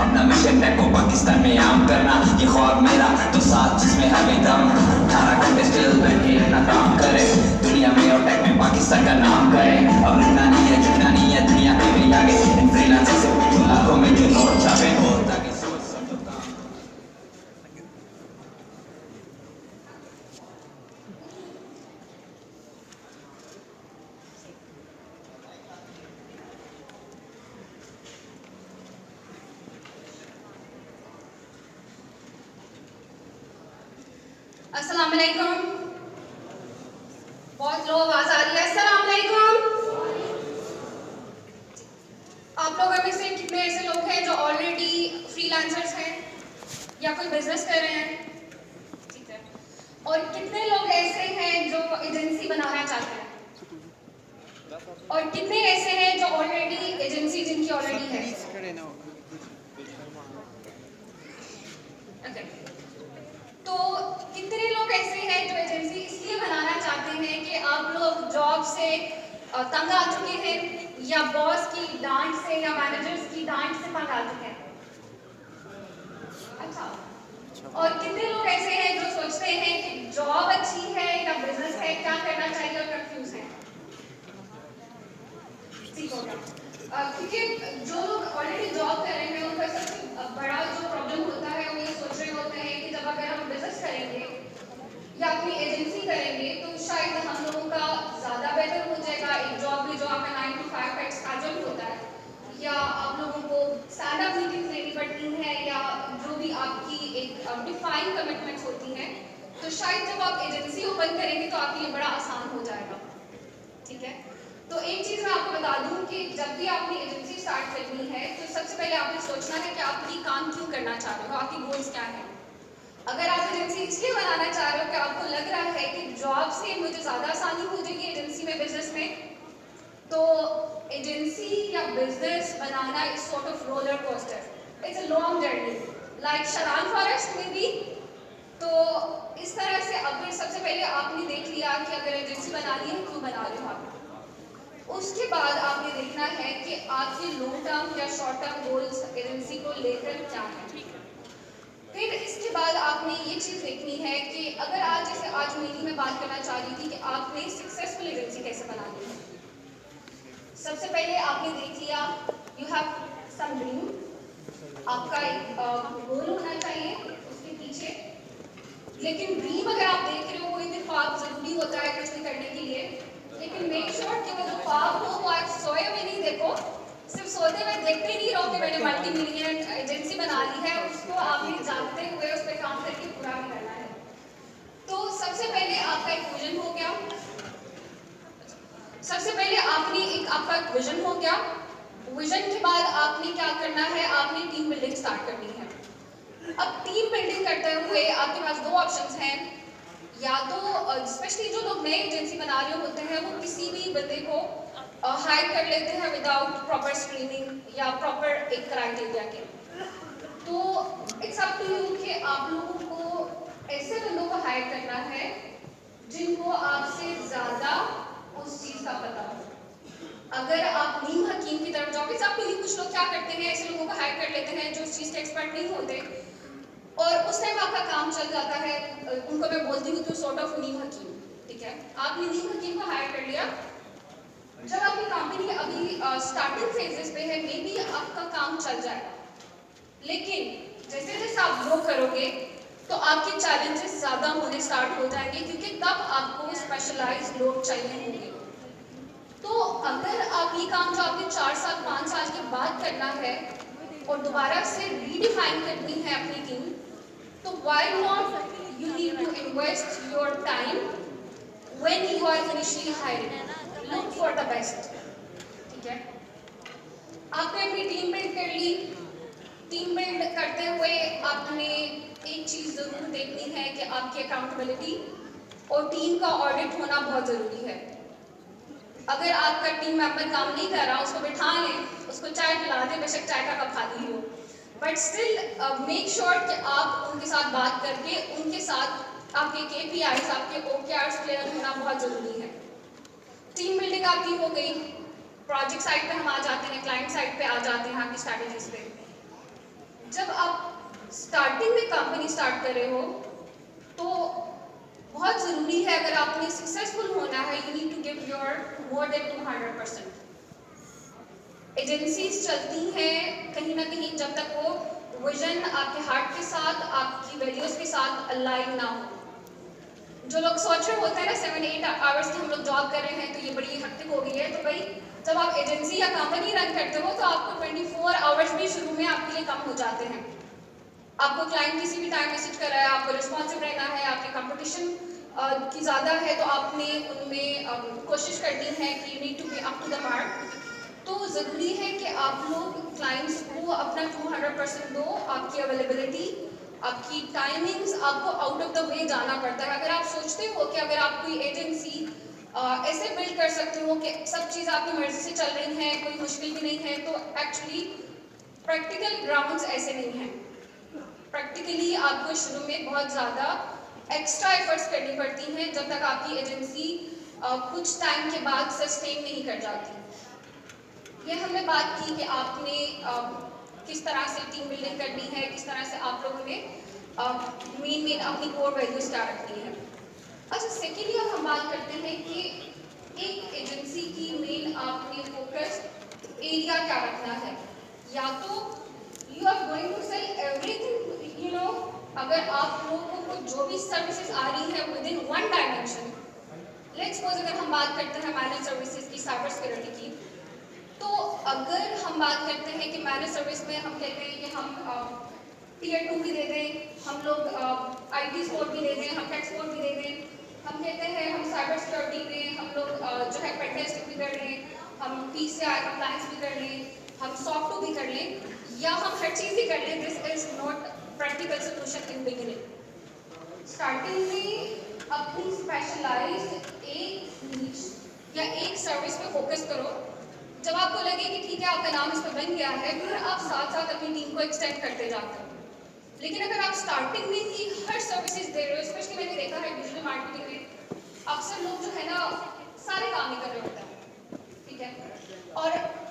अपना मिशन है को पाकिस्तान में आम करना, ये ख्वाब मेरा तो साथ जिसमें हमें दम 18 घंटे स्टिल बैठे ना काम करे, दुनिया में और टेक में पाकिस्तान का नाम करे। अब रुकना नहीं है, झुकना नहीं है, दुनिया के भी आगे इन फ्रीलांसर से पूछो लाखों में जो नोट छापे हो ताकि सोच समझो काम। अस्सलाम वालेकुम। बहुत लो आवाज आ रही है। अस्सलाम वालेकुम। आप लोगों में से कितने ऐसे लोग हैं जो ऑलरेडी फ्रीलांसर्स हैं या कोई बिजनेस कर रहे हैं? ठीक है। और कितने लोग ऐसे हैं जो एजेंसी बनाना चाहते हैं? और कितने ऐसे हैं जो ऑलरेडी एजेंसी जिनकी ऑलरेडी है? ओके। तो कितने लोग ऐसे हैं जो एजेंसी इसलिए बनाना चाहते हैं कि आप लोग जॉब से तंग आ चुके हैं या बॉस की डांट से या मैनेजर्स की डांट से तंग आ चुके हैं? अच्छा। और कितने लोग ऐसे हैं जो सोचते हैं कि जॉब अच्छी है या बिजनेस है, क्या करना चाहिए और कंफ्यूज है? ठीक हो गया। क्योंकि जो लोग ऑलरेडी जॉब कर रहे हैं उनका सबसे बड़ा जो प्रॉब्लम होता है वो ये सोच रहे होते हैं कि जब अगर हम बिजनेस करेंगे या अपनी एजेंसी करेंगे तो शायद हम लोगों का ज़्यादा बेहतर हो जाएगा। एक जॉब भी जो आपका 9 to 5 का स्केड्यूल होता है, या आप लोगों को स्टैंड अप मीटिंग्स लेनी पड़ती हैं, या जो भी आपकी एक डिफाइंड कमिटमेंट्स होती हैं, तो शायद जब आप एजेंसी ओपन करेंगे तो आपके लिए बड़ा आसान हो जाएगा। ठीक है। तो एक चीज़ मैं आपको बता दूं कि जब भी आपने एजेंसी स्टार्ट करनी है तो सबसे पहले आपने सोचना है कि आप ये काम क्यों करना चाह रहे हो, आपकी गोल्स क्या हैं। अगर आप एजेंसी इसलिए बनाना चाह रहे हो कि आपको लग रहा है कि जॉब से मुझे ज़्यादा आसानी हो जाएगी एजेंसी में, बिजनेस में, तो एजेंसी या बिजनेस बनाना is sort of roller coaster, it's a long journey like शरान फॉरेस्ट में भी। तो इस तरह से अगर सबसे पहले आपने देख लिया कि अगर एजेंसी बनानी है क्यों बना रहे हो आप, उसके बाद आपने देखना है कि आपके लॉन्ग टर्म या शॉर्ट टर्म गोल्स एजेंसी को लेकर क्या है। फिर इसके बाद आपने ये चीज़ देखनी है कि अगर आज जैसे आज मेरी मैं बात करना चाह रही थी कि आपने सक्सेसफुल एजेंसी कैसे बनानी है। सबसे पहले आपने देख लिया यू हैव सम ड्रीम, आपका एक गोल होना चाहिए उसके पीछे। लेकिन ड्रीम अगर आप देख रहे हो, कोई भी ख्वाब जरूरी होता है कुछ भी करने के लिए, लेकिन मेक श्योर कि वो जो ख्वाब हो वो आप सोए में नहीं देखो, सिर्फ सोते हुए देखते ही नहीं रहो कि मैंने मल्टी मिलियन एजेंसी बना ली है, उसको आपने जागते हुए उस पर काम करके पूरा भी करना है। तो सबसे पहले आपका एक विजन हो गया, सबसे पहले आपने एक आपका एक विजन हो गया। विजन के बाद आपने क्या करना है, आपने टीम बिल्डिंग स्टार्ट करनी है। अब टीम बिल्डिंग करते हुए आपके पास दो ऑप्शंस हैं, या तो स्पेशली जो लोग नए एजेंसी बना रहे होते हैं वो किसी भी बंदे को हायर कर लेते हैं विदाउट प्रॉपर स्क्रीनिंग या प्रॉपर एक क्राइटेरिया के। तो इट्स अप टू यू कि आप लोगों को ऐसे बंदों को हायर करना है जिनको आपसे ज़्यादा उस चीज़ का पता हो। अगर आप नीम हकीम की तरफ जाओगे, सब कुछ लोग क्या करते हैं, ऐसे लोगों को हायर कर लेते हैं जो उस चीज़ के एक्सपर्ट नहीं होते, और उस टाइम आपका काम चल जाता है। उनको मैं बोलती हूँ तो सॉर्ट ऑफ नीम हकीम। ठीक है, आपने नीम हकीम को हायर कर लिया। जब आपकी कंपनी अभी स्टार्टिंग फेजेस पे है, मे बी आपका काम चल जाएगा, लेकिन जैसे जैसे आप ग्रो करोगे तो आपके चैलेंजेस ज़्यादा होने स्टार्ट हो जाएंगे, क्योंकि तब आपको स्पेशलाइज्ड लोग चाहिए होंगे। तो अगर आप ये काम जो आपने 4 साल 5 साल के बाद करना है और दोबारा से रीडिफाइन करनी है अपनी टीम, तो why not you need to invest your time when you are initially hiring, look for the best। ठीक है, आपने अपनी टीम बिल्ड कर ली। टीम बिल्ड करते हुए आपने एक चीज़ ज़रूर देखनी है कि आपकी अकाउंटेबिलिटी और टीम का ऑडिट होना बहुत ज़रूरी है। अगर आपका टीम मेंबर काम नहीं कर रहा, उसको बिठा लें, उसको चाय पिला दें, बेशक चाय का कप खाली ही हो, बट स्टिल मेक श्योर कि आप उनके साथ बात करके उनके साथ आपके KPIs, आपके OKRs क्लियर होना बहुत ज़रूरी है। टीम बिल्डिंग आपकी हो गई, प्रोजेक्ट साइड पे हम आ जाते हैं, क्लाइंट साइड पे आ जाते हैं आपकी स्ट्रैटेजीज पे। जब आप स्टार्टिंग में कंपनी स्टार्ट कर रहे हो तो बहुत ज़रूरी है, अगर आपने सक्सेसफुल होना है, you need to give your more than 200%। Agencies चलती हैं कहीं ना कहीं जब तक वो विजन आपके हार्ट के साथ, आपकी वैल्यूज़ के साथ अलाइन ना हो। जो लोग सोच रहे होते हैं ना 7-8 आवर्स की हम लोग जॉब कर रहे हैं तो ये बड़ी हेक्टिक हो गई है, तो भाई जब आप एजेंसी या कंपनी रन करते हो तो आपको 24 आवर्स भी शुरू में आपके लिए कम हो जाते हैं। आपको क्लाइंट किसी भी टाइम मैसेज कर रहा है, आपको रिस्पॉन्सिव रहना है, आपकी कंपटीशन की ज़्यादा है तो आपने उनमें कोशिश करनी है कि you need to be up to the mark. तो ज़रूरी है कि आप लोग क्लाइंट्स को अपना 200% दो। आपकी अवेलेबिलिटी, आपकी टाइमिंग्स, आपको आउट ऑफ द वे जाना पड़ता है। अगर आप सोचते हो कि अगर आप कोई एजेंसी ऐसे बिल्ड कर सकते हो कि सब चीज़ आपकी मर्जी से चल रही हैं, कोई मुश्किल भी नहीं है, तो एक्चुअली प्रैक्टिकल ग्राउंड्स ऐसे नहीं हैं। प्रैक्टिकली आपको शुरू में बहुत ज़्यादा एक्स्ट्रा एफर्ट्स करनी पड़ती हैं जब तक आपकी एजेंसी कुछ टाइम के बाद सस्टेन नहीं कर जाती। ये हमने बात की कि आपने किस तरह से टीम बिल्डिंग करनी है, किस तरह से आप लोगों ने मेन अपनी कोर वैल्यूज क्या रखनी है। अच्छा, सेकेंडली अब हम बात करते हैं कि एक एजेंसी की मेन आपने फोकस एरिया क्या रखना है। या तो you are going to sell everything, you know, अगर आप लोगों को जो भी सर्विसेज आ रही है with in one dimension. Let's suppose अगर हम बात करते हैं मैनेज सर्विसेज की, साइबर सिक्योरिटी की, तो अगर हम बात करते हैं कि मैनेज सर्विस में हम कहते हैं कि हम टीयर 2 भी दे दें, हम लोग आईटी सपोर्ट भी दे दें, हम टेक सपोर्ट भी दे दें, हम कहते हैं हम साइबर सिक्योरिटी में हम लोग जो है पेन टेस्टिंग भी कर लें, हम PCI कंप्लायंस भी कर लें, हम सॉफ्ट भी कर लें, या हम हर चीज़ ही कर लें। This is not practical solution in beginning. Starting में अपनी स्पेशलाइज्ड एक नीच या एक सर्विस पे फोकस करो। जब आपको लगे कि ठीक है आपका नाम इस पर बन गया है, फिर आप साथ साथ अपनी टीम को एक्सटेंड करते जाते हो। लेकिन अगर आप स्टार्टिंग में ही हर सर्विसेज दे रहे हो, स्पेशली मैंने देखा है डिजिटल मार्केटिंग में अक्सर लोग जो है ना सारे काम ही कर रहे होते हैं, ठीक है, और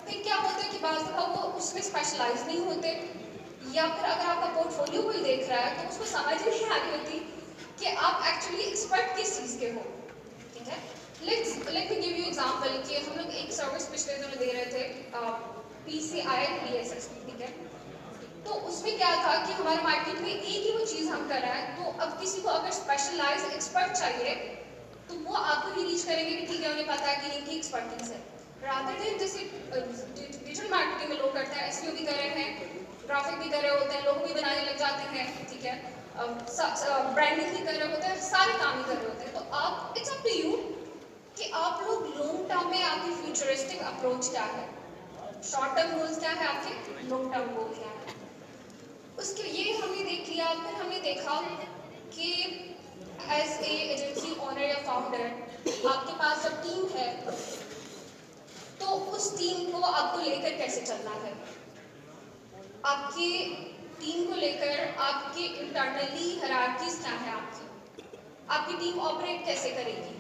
फिर क्या होता है कि बाज़ दफ़ा वो उसमें स्पेशलाइज नहीं होते, या फिर अगर आपका पोर्टफोलियो कोई देख रहा है तो उसको समझ ही नहीं आ रही होती कि आप एक्चुअली एक्सपर्ट किस चीज़ के हो, ठीक है। Let me give you example कि हम लोग एक सर्विस पिछले दिनों दे रहे थे PCI DSS, ठीक है। तो उसमें क्या था कि हमारे मार्केट में एक ही वो चीज़ हम कर रहे हैं, तो अब किसी को अगर स्पेशलाइज एक्सपर्ट चाहिए तो वो आपको ही रीच करेंगे कि ठीक है उन्हें पता है कि इनकी एक्सपर्टीज है। रादर देन जैसे डिजिटल मार्केटिंग में लोग करते हैं, SEO भी कर रहे हैं, ग्राफिक भी कर रहे होते हैं, लोगो भी बनाने लग जाते हैं, ठीक है, ब्रांडिंग भी कर रहे होते हैं, सारे काम ही कर रहे होते हैं। तो आप, इट्स अप टू यू कि आप लोग लॉन्ग टर्म में आपकी फ्यूचरिस्टिक अप्रोच क्या है, शॉर्ट टर्म गोल्स क्या है, आपके लॉन्ग टर्म गोल क्या है। उसके ये हमने देख लिया। फिर हमने देखा कि एज ए एजेंसी ओनर या फाउंडर आपके पास जब टीम है तो उस टीम को आपको लेकर कैसे चलना है। आपकी टीम को लेकर आपके इंटरनली हायरार्कीज क्या है, आपकी टीम ऑपरेट कैसे करेगी,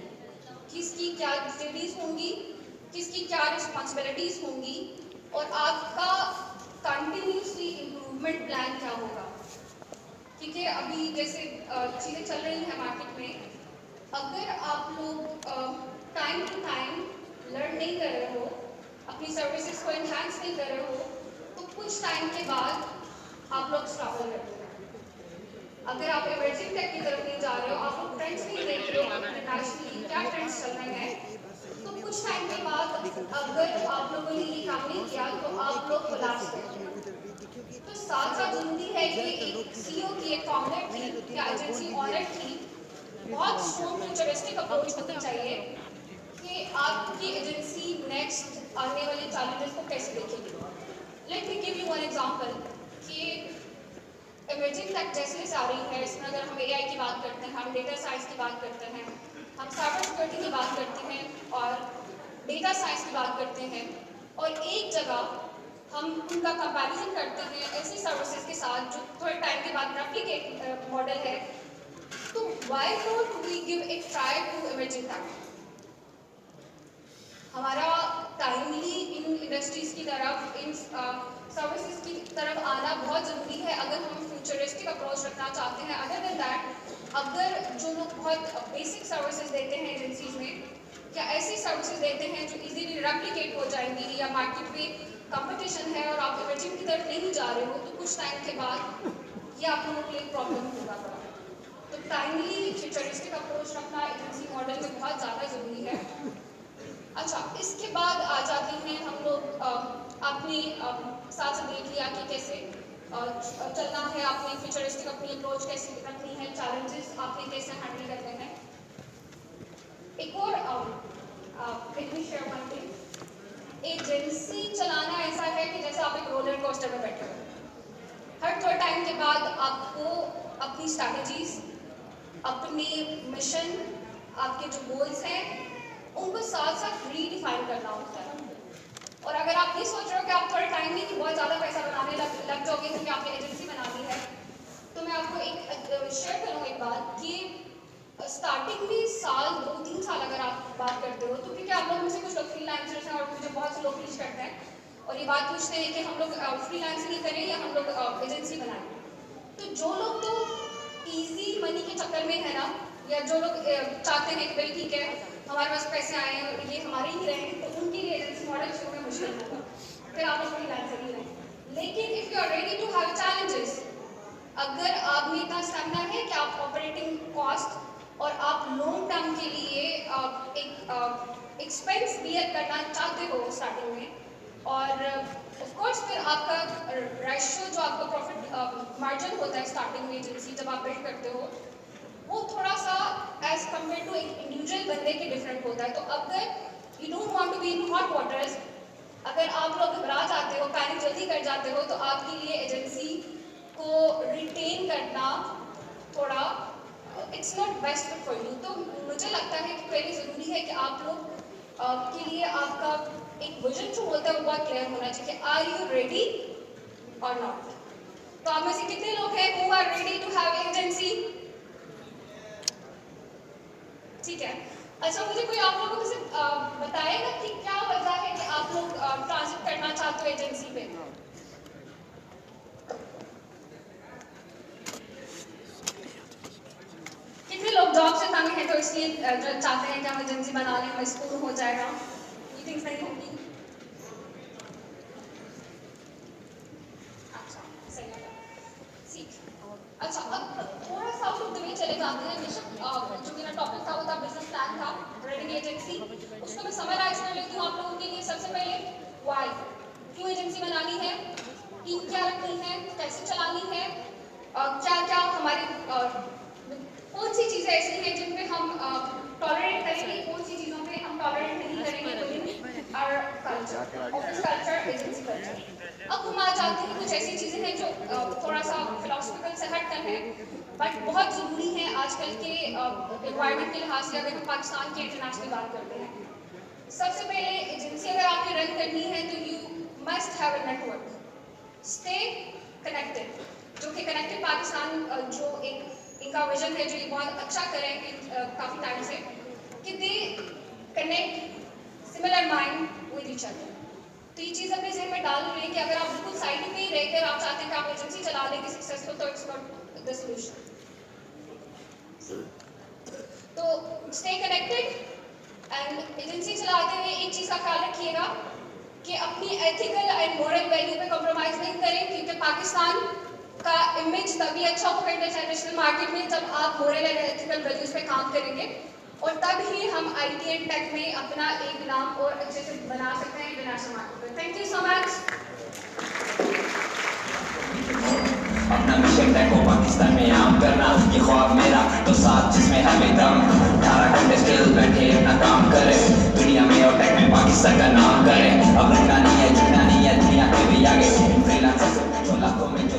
किसकी क्या ड्यूटीज होंगी, किसकी क्या रिस्पॉन्सिबिलिटीज होंगी, और आपका कंटिन्यूसली इम्प्रूवमेंट प्लान क्या होगा। क्योंकि अभी जैसे चीज़ें चल रही हैं मार्केट में, अगर आप लोग टाइम टू टाइम लर्न नहीं कर रहे हो, अपनी सर्विसेज को एनहांस नहीं कर रहे हो, तो कुछ टाइम के बाद आप लोग स्ट्रगल करते हैं। अगर आप इमर्जिंग टेक की तरफ नहीं जा रहे हो, आप लोग ट्रेंड्स नहीं देख रहे हो इंटरनेशनली क्या ट्रेंड्स चल रहे हैं, तो कुछ टाइम के बाद अगर आप लोगों ने ये काम नहीं किया तो आप लोग कोलैप्स करेंगे। तो साथ साथ जरूरी है कि एक CEO की, एक फाउंडर की या एजेंसी ओनर की बहुत स्ट्रॉन्ग फ्यूचरिस्टिक अप्रोच होनी चाहिए कि आपकी एजेंसी नेक्स्ट आने वाले चैलेंजेस को कैसे देखेगी। Let me give you one example कि इमर्जिंग टेक जैसे जैसे आ रही है, इसमें अगर हम AI की बात करते हैं, हम डेटा साइंस की बात करते हैं, हम साइबर सिक्योरिटी की बात करते हैं और डेटा साइंस की बात करते हैं, और एक जगह हम उनका कंपैरिजन करते हैं ऐसी सर्विसेज के साथ जो थोड़े टाइम के बाद रेप्लिकेट मॉडल है, तो why not we give a try to emerging tech. हमारा टाइमली इन इंडस्ट्रीज की तरफ, इन सर्विसेज की तरफ आना बहुत ज़रूरी है अगर हम फ्यूचरिस्टिक अप्रोच रखना चाहते हैं। अदर देन दैट, अगर जो लोग बहुत बेसिक सर्विसेज देते हैं एजेंसीज में, या ऐसी सर्विसेज देते हैं जो इजीली रेप्लिकेट हो जाएंगी, या मार्केट में कंपटीशन है और आप इमर्जिंग की तरफ नहीं जा रहे हो, तो कुछ टाइम के बाद ये आप लोगों के लिए प्रॉब्लम होगा बड़ा। तो टाइमली फ्यूचरिस्टिक अप्रोच रखना एजेंसी मॉडल में बहुत ज़्यादा ज़रूरी है। अच्छा, इसके बाद आ जाते हैं हम लोग, आपने साथ साथ देख लिया कि कैसे चलना है, आपने फ्यूचरिस्टिक अपनी अप्रोच कैसे रखनी है, चैलेंजेस आपने कैसे हैंडल करने हैं। एक और एजेंसी चलाना ऐसा है कि जैसे आप एक रोलर कोस्टर में बैठे हो। हर थोड़े टाइम के बाद आपको अपनी स्ट्रैटेजीज, अपने मिशन, आपके जो गोल्स हैं, उनको साथ साथ रीडिफाइन करना होता है। और अगर आप ये सोच रहे हो कि आप थोड़े टाइम में बहुत ज़्यादा पैसा बनाने लग जाओगे क्योंकि आपने एजेंसी बनानी है, तो मैं आपको एक शेयर करूँ एक बात कि स्टार्टिंग में साल 2-3 साल अगर आप बात करते हो, तो क्योंकि आप लोग में से कुछ लोग फ्रीलांसर्स हैं और मुझे बहुत से लोग रीच करते हैं और ये बात पूछते हैं कि हम लोग फ्रीलांसिंग करें या हम लोग एजेंसी बनाएं। तो जो लोग तो इजी मनी के चक्कर में है ना, या जो लोग चाहते हैं कि भाई ठीक है हमारे पास पैसे आए हैं और ये हमारे ही रहें, तो उनके लिए एजेंसी मॉडल शुरू में मुश्किल होगा, फिर आप लोग फ्रीलांसर ही रहें। लेकिन if you are ready to have challenges, अगर आप में इतना स्टेमिना है कि आप ऑपरेटिंग कॉस्ट और आप लॉन्ग टर्म के लिए एक एक्सपेंस बियर करना चाहते हो स्टार्टिंग में, और ऑफ कोर्स फिर आपका रेशियो जो आपका प्रॉफिट मार्जिन होता है स्टार्टिंग में एजेंसी जब आप बिल्ड करते हो, वो थोड़ा सा एज कम्पेयर टू एक इंडिविजुअल बंदे के डिफरेंट होता है। तो अगर you don't want to be in hot waters, अगर आप लोग घबरा जाते हो, पैनिक जल्दी कर जाते हो, तो आपके लिए एजेंसी को रिटेन करना थोड़ा it's not best fit for you. तो मुझे लगता है कि पहले ज़रूरी है कि आप लोग के लिए आपका एक विजन जो होता है वो बहुत क्लियर होना चाहिए। आर यू रेडी और नॉट? तो आप में से कितने लोग हैं who are ready to have agency? ठीक है। अच्छा, मुझे कोई आप लोगों में से बताएगा कि क्या वजह है कि आप लोग ट्रांजिट करना चाहते हो एजेंसी पे? कितने लोग जॉब से तंग हैं तो इसलिए चाहते हैं कि हम एजेंसी बना लें, हमें स्कूल हो जाएगा, मीटिंग्स नहीं होगी? अच्छा, सही है, ठीक। अच्छा, अब थोड़ा सा हम लोग चले जाते हैं। जो मेरा टॉपिक था वो था बिजनेस प्लान था, रनिंग एजेंसी। उसको मैं समराइज कर लेती हूँ आप लोगों के लिए। सबसे पहले व्हाई, क्यों एजेंसी बनानी है, टीम क्या रखनी है, कैसे चलानी है, क्या क्या हमारी कौन सी चीज़ें ऐसी हैं जिन पे हम टॉलरेट करेंगे, कौन सी चीज़ों पे हम टॉलरेट नहीं करेंगे within our culture, office culture, agency culture. अब हम आ जाते हैं कुछ ऐसी चीज़ें हैं जो थोड़ा सा फिलोसफिकल से हटकर हैं बट बहुत ज़रूरी है आजकल के एनवायरनमेंट के लिहाज से, अगर हम पाकिस्तान की इंटरनेशनल बात करते हैं। सबसे पहले एजेंसी अगर आपकी रन करनी है तो you must have a network, stay connected. जो कि कनेक्टेड पाकिस्तान जो एक इनका विजन है, जो ये बहुत अच्छा करें काफ़ी टाइम से, कि they connect similar mind with each other. तो ये चीज़ अपने जहन में डाल रही है कि अगर आप बिल्कुल साइड में ही रहकर आप चाहते हैं कि आप एजेंसी चला लेंगे सक्सेसफुल, तो इट्स नॉट द सोल्यूशन। तो स्टे कनेक्टेड एंड एजेंसी चलाते हुए एक चीज़ का ख्याल रखिएगा कि अपनी एथिकल एंड मॉरल वैल्यू पे कॉम्प्रोमाइज़ नहीं करें, क्योंकि पाकिस्तान का इमेज तभी अच्छा होगा इंटरनेशनल मार्केट में जब आप मॉरल एंड एथिकल वैल्यूज पे काम करेंगे, और तब ही हम आईटी एंड टेक में अपना एक नाम और अच्छे से बना सकते हैं इंटरनेशनल मार्केट में। Thank you so much. अपना मिशन तय को पाकिस्तान में आम करना, ये ख्वाब मेरा तो साथ जिसमें हमें दम 18 घंटे स्टिल बैठे अपना काम करे, दुनिया में और टेक में पाकिस्तान का नाम करे। अब रुकना नहीं है, झुकना नहीं है, दुनिया के भी आगे। फ्रीलांसर से पूछो लाखों में जो